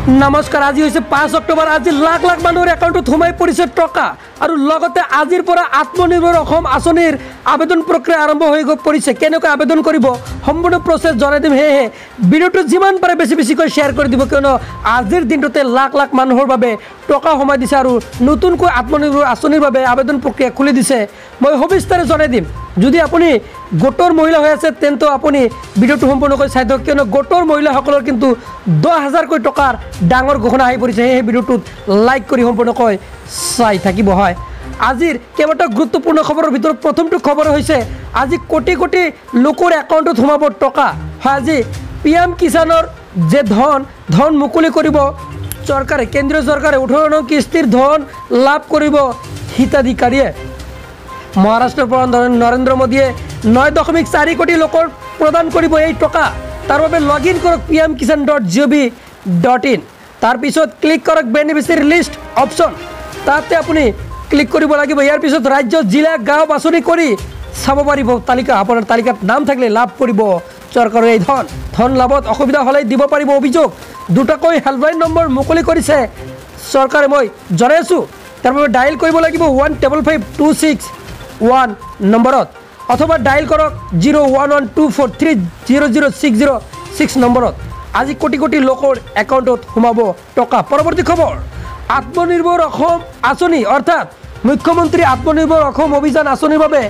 নমস্কাৰ। আজি হৈছে 5 অক্টোবৰ। আজি লাখ লাখ মানুহৰ একাউণ্টত সোমাই পৰিছে টকা আৰু লগতে আজিৰ পৰা আত্মনিৰ্ভৰ অসম আঁচনিৰ আবেদন প্ৰক্ৰিয়া আৰম্ভ হৈ পৰিছে। কেনেকৈ আবেদন কৰিব সম্পূৰ্ণ প্ৰচেছ জনাই দিম। সেয়েহে ভিডিঅ'টো যিমান পাৰে বেছিকৈ শ্বেয়াৰ কৰি দিব, কিয়নো আজিৰ দিনটোতে লাখ লাখ মানুহৰ বাবে টকা সোমাই দিছে আৰু নতুনকৈ আত্মনিৰ্ভৰ আঁচনিৰ বাবে আবেদন প্ৰক্ৰিয়া খুলি দিছে। মই সবিস্তাৰে জনাই দিম। যদি আপুনি গোটৰ মহিলা হৈ আছে তেন্তে আপুনি ভিডিঅ'টো সম্পূৰ্ণকৈ চাই থাকক, কিয়নো গোটৰ মহিলাসকলৰ কিন্তু 10,000কৈ টকাৰ ডাঙৰ ঘোষণা আহি পৰিছে। সেয়েহে ভিডিঅ'টোত লাইক কৰি সম্পূৰ্ণকৈ চাই থাকিব। হয়, আজিৰ কেইবাটাও গুৰুত্বপূৰ্ণ খবৰৰ ভিতৰত প্ৰথমটো খবৰ হৈছে আজি কোটি কোটি লোকৰ একাউণ্টত সোমাব টকা। হয়, আজি PM কিষাণৰ যে ধন মুকলি কৰিব চৰকাৰে, কেন্দ্ৰীয় চৰকাৰে 18 নং কিস্তিৰ ধন লাভ কৰিব হিতাধিকাৰীয়ে। মহাৰাষ্ট্ৰৰ প্ৰধানমন্ত্ৰী নৰেন্দ্ৰ মোদীয়ে 9.4 কোটি লোকৰ প্ৰদান কৰিব এই টকা। তাৰ বাবে লগ ইন কৰক pmkisan.gov.in। তাৰপিছত ক্লিক কৰক বেনিফিচিয়াৰী লিষ্ট অপশ্যন, তাতে আপুনি ক্লিক কৰিব লাগিব। ইয়াৰ পিছত ৰাজ্য, জিলা, গাঁও বাছনি কৰি চাব পাৰিব তালিকা। আপোনাৰ তালিকাত নাম থাকিলে লাভ কৰিব চৰকাৰৰ এই ধন লাভত অসুবিধা হ'লে দিব পাৰিব অভিযোগ। দুটাকৈ হেল্পলাইন নম্বৰ মুকলি কৰিছে চৰকাৰে, মই জনাই আছোঁ। তাৰ বাবে ডায়েল কৰিব লাগিব 1555261 নম্বৰত, অথবা ডায়েল কৰক 01124300606 নম্বৰত। আজি কোটি কোটি লোকৰ একাউণ্টত সোমাব টকা। পৰৱৰ্তী খবৰ, আত্মনিৰ্ভৰ অসম আঁচনি অৰ্থাৎ মুখ্যমন্ত্ৰী আত্মনিৰ্ভৰ অসম অভিযান আঁচনিৰ বাবে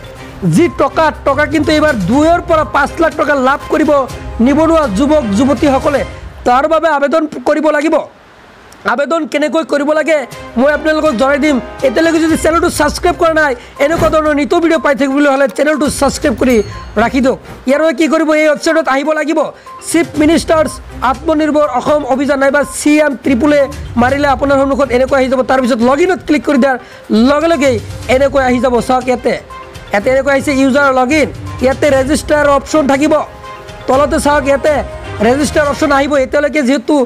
যি টকা কিন্তু এইবাৰ 2 পৰা 5 লাখ টকা লাভ কৰিব নিবনুৱা যুৱক যুৱতীসকলে। তাৰ বাবে আবেদন কৰিব লাগিব। আবেদন কেনেকৈ কৰিব লাগে মই আপোনালোকক জনাই দিম। এতিয়ালৈকে যদি চেনেলটো ছাবস্ক্ৰাইব কৰা নাই, এনেকুৱা ধৰণৰ নিতৌ ভিডিঅ' পাই থাকিবলৈ হ'লে চেনেলটো ছাবস্ক্ৰাইব কৰি ৰাখি দিয়ক। ইয়াৰ বাবে কি কৰিব, এই ৱেবছাইটত আহিব লাগিব। চিফ মিনিষ্টাৰ্ছ আত্মনিৰ্ভৰ অসম অভিযান নাইবা CM-AAA মাৰিলে আপোনাৰ সন্মুখত এনেকৈ আহি যাব। তাৰপিছত লগ ইনত ক্লিক কৰি দিয়াৰ লগে লগেই এনেকৈ আহি যাব। চাওক, ইয়াতে এনেকৈ আহিছে ইউজাৰ লগ ইন। ইয়াতে ৰেজিষ্টাৰ অপশ্যন থাকিব। তলতে চাওক, ইয়াতে ৰেজিষ্টাৰ অপশ্যন আহিব। এতিয়ালৈকে যিহেতু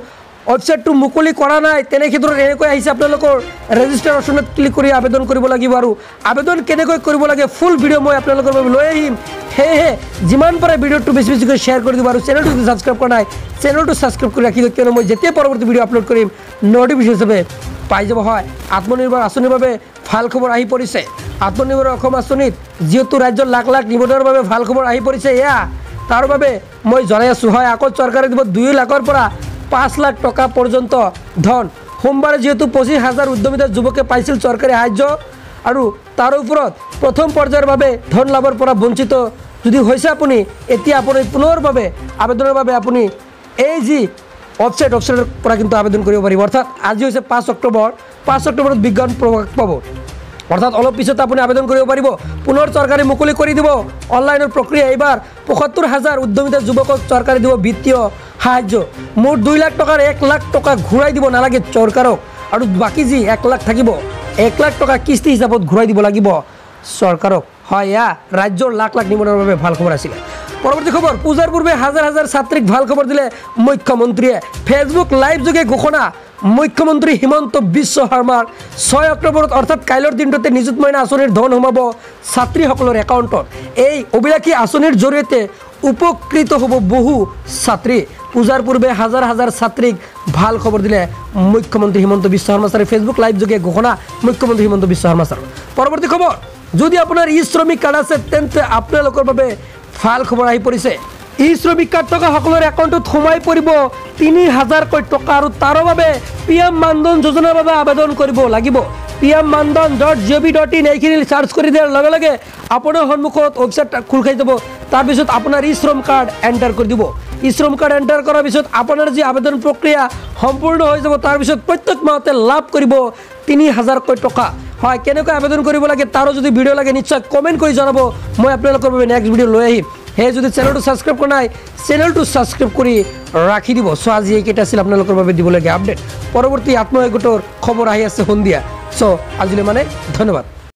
ৱেবছাইটটো মুকলি কৰা নাই, তেনে ক্ষেত্ৰত এনেকৈ আহিছে। আপোনালোকৰ ৰেজিষ্টাৰ অপশ্যনত ক্লিক কৰি আবেদন কৰিব লাগিব। আৰু আবেদন কেনেকৈ কৰিব লাগে ফুল ভিডিঅ' মই আপোনালোকৰ বাবে লৈ আহিম। সেয়েহে যিমান পাৰে ভিডিঅ'টো বেছিকৈ শ্বেয়াৰ কৰি দিব। আৰু চেনেলটো যদি ছাবস্ক্ৰাইব কৰা নাই, চেনেলটো ছাবস্ক্ৰাইব কৰি ৰাখি দিয়ক, কিয়নো মই যেতিয়া পৰৱৰ্তী ভিডিঅ' আপলোড কৰিম ন'টিফিকেশ্যন হিচাপে পাই যাব। হয়, আত্মনিৰ্ভৰ আঁচনিৰ বাবে ভাল খবৰ আহি পৰিছে। আত্মনিৰ্ভৰ অসম আঁচনিত যিহেতু ৰাজ্যৰ লাখ লাখ নিবনুৱাৰ বাবে ভাল খবৰ আহি পৰিছে, তাৰ বাবে মই জনাই আছোঁ। হয়, আকৌ চৰকাৰে দিব 2 লাখৰ পৰা 5 লাখ টকা পৰ্যন্ত ধন। সোমবাৰে যিহেতু 25,000 উদ্যমিতা যুৱকে পাইছিল চৰকাৰী সাহায্য, আৰু তাৰ ওপৰত প্ৰথম পৰ্যায়ৰ বাবে ধন লাভৰ পৰা বঞ্চিত যদি হৈছে আপুনি, এতিয়া আপুনি পুনৰভাৱে আবেদনৰ বাবে আপুনি এই যি ৱেবছাইটৰ পৰা কিন্তু আবেদন কৰিব পাৰিব। অৰ্থাৎ আজি হৈছে 5 অক্টোবৰ। 5 অক্টোবৰত বিজ্ঞান প্ৰকাশ পাব, অৰ্থাৎ অলপ পিছতে আপুনি আবেদন কৰিব পাৰিব। পুনৰ চৰকাৰে মুকলি কৰি দিব অনলাইনৰ প্ৰক্ৰিয়া। এইবাৰ 75,000 উদ্যমিতা যুৱকক চৰকাৰে দিব বিত্তীয় সাহায্য। মুঠ 2 লাখ টকাৰ 1 লাখ টকা ঘূৰাই দিব নালাগে চৰকাৰক, আৰু বাকী যি 1 লাখ থাকিব 1 লাখ টকা কিস্তি হিচাপত ঘূৰাই দিব লাগিব চৰকাৰক। হয়, ৰাজ্যৰ লাখ লাখ নিবনুৱাৰ বাবে ভাল খবৰ আছিলে। পৰৱৰ্তী খবৰ, পূজাৰ পূৰ্বে হাজাৰ হাজাৰ ছাত্ৰীক ভাল খবৰ দিলে মুখ্যমন্ত্ৰীয়ে। ফেচবুক লাইভ যোগে ঘোষণা মুখ্যমন্ত্ৰী হিমন্ত বিশ্ব শৰ্মাৰ। 6 অক্টোবৰত অৰ্থাৎ কাইলৈৰ দিনটোতে নিযুত মইনা আঁচনিৰ ধন সোমাব ছাত্ৰীসকলৰ একাউণ্টত। এই অভিলাষী আঁচনিৰ জৰিয়তে উপকৃত হ'ব বহু ছাত্ৰী। পূজাৰ পূৰ্বে হাজাৰ হাজাৰ ছাত্ৰীক ভাল খবৰ দিলে মুখ্যমন্ত্ৰী হিমন্ত বিশ্ব শৰ্মা ছাৰে। ফেচবুক লাইভ যোগে ঘোষণা মুখ্যমন্ত্ৰী হিমন্ত বিশ্ব শৰ্মা ছাৰ। পৰৱৰ্তী খবৰ, যদি আপোনাৰ শ্ৰমিক কাৰ্ড আছে তেন্তে আপোনালোকৰ বাবে ভাল খবৰ আহি পৰিছে। শ্ৰমিক কাৰ্ড থকা সকলৰ একাউণ্টত সোমাই পৰিব 3,000কৈ টকা, আৰু তাৰ বাবে PM মানধন যোজনাৰ বাবে আবেদন কৰিব লাগিব। pmmandan.gov.in এইখিনি চাৰ্চ কৰি দিয়াৰ লগে লগে আপোনাৰ সন্মুখত ৱেবছাইট খোল খাই যাব। তাৰপিছত আপোনাৰ শ্ৰম কাৰ্ড এণ্টাৰ কৰি দিব। শ্ৰম কাৰ্ড এণ্টাৰ কৰাৰ পিছত আপোনাৰ যি আবেদন প্ৰক্ৰিয়া সম্পূৰ্ণ হৈ যাব। তাৰপিছত প্ৰত্যেক মাহতে লাভ কৰিব 3,000কৈ টকা। হয়, কেনেকৈ আবেদন কৰিব লাগে তাৰো যদি ভিডিঅ' লাগে নিশ্চয় কমেণ্ট কৰি জনাব, মই আপোনালোকৰ বাবে নেক্সট ভিডিঅ' লৈ আহিম। সেয়ে যদি চেনেলটো ছাবস্ক্ৰাইব কৰা নাই, চেনেলটো ছাবস্ক্ৰাইব কৰি ৰাখি দিব। চ' আজি এইকেইটা আছিল আপোনালোকৰ বাবে দিবলগীয়া আপডেট। পৰৱৰ্তী আত্মসহায়ক গোটৰ খবৰ আহি আছে সন্ধিয়া। চ' আজিলৈ ধন্যবাদ।